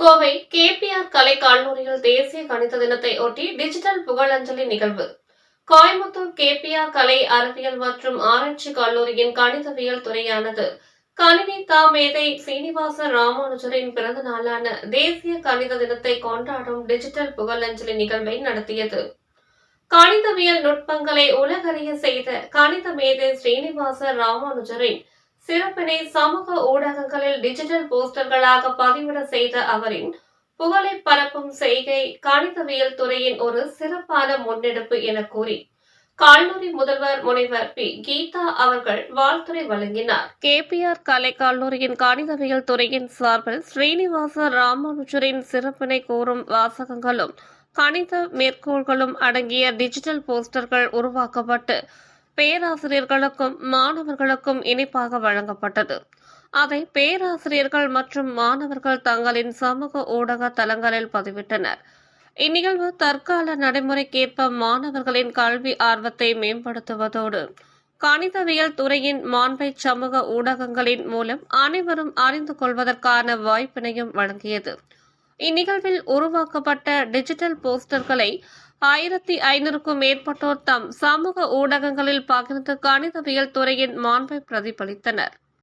Kovai KPR கலை கல்லூரியில் தேசிய கணித தினத்தை ஒட்டி டிஜிட்டல் புகழஞ்சலி நிகழ்வு. கோயம்புத்தூர் கேபிஆர் கலை அறிவியல் மற்றும் ஆராய்ச்சி கல்லூரியின் கணிதவியல் துறையானது கணினி மேதை சீனிவாச ராமானுஜரின் பிறந்த நாளான தேசிய கணித தினத்தை கொண்டாடும் டிஜிட்டல் புகழஞ்சலி நிகழ்வை நடத்தியது. கணிதவியல் நுட்பங்களை உலகறிய செய்த கணித மேதை ஸ்ரீனிவாச ராமானுஜரின் சிறப்பினை சமூக ஊடகங்களில் டிஜிட்டல் போஸ்டர்களாக பதிவிட செய்த அவரின் புகழை பரப்பும் செய்கை கணிதவியல் துறையின் ஒரு சிறப்பான முன்னெடுப்பு என கூறி கல்லூரி முதல்வர் முனைவர் பி கீதா அவர்கள் வாழ்த்துரை வழங்கினார். கேபிஆர் கலை கல்லூரியின் கணிதவியல் துறையின் சார்பில் ஸ்ரீனிவாச ராமானுஜரின் சிறப்பினை கூறும் வாசகங்களும் கணித மேற்கோள்களும் அடங்கிய டிஜிட்டல் போஸ்டர்கள் உருவாக்கப்பட்டு பேராசிரியர்களுக்கும் மாணவர்களுக்கும் இனிப்பாக வழங்கப்பட்டது. அதை பேராசிரியர்கள் மற்றும் மாணவர்கள் தங்களின் சமூக ஊடக தளங்களில் பதிவிட்டனர். இந்நிகழ்வு தற்கால நடைமுறைக்கேற்ப மாணவர்களின் கல்வி ஆர்வத்தை மேம்படுத்துவதோடு கணிதவியல் துறையின் மாண்பை சமூக ஊடகங்களின் மூலம் அனைவரும் அறிந்து கொள்வதற்கான வாய்ப்பினையும் வழங்கியது. இந்நிகழ்வில் உருவாக்கப்பட்ட டிஜிட்டல் போஸ்டர்களை 1500க்கும் மேற்பட்டோர் தம் சமூக ஊடகங்களில் பகிர்ந்து கணிதவியல் துறையின் மாண்பை பிரதிபலித்தனர்.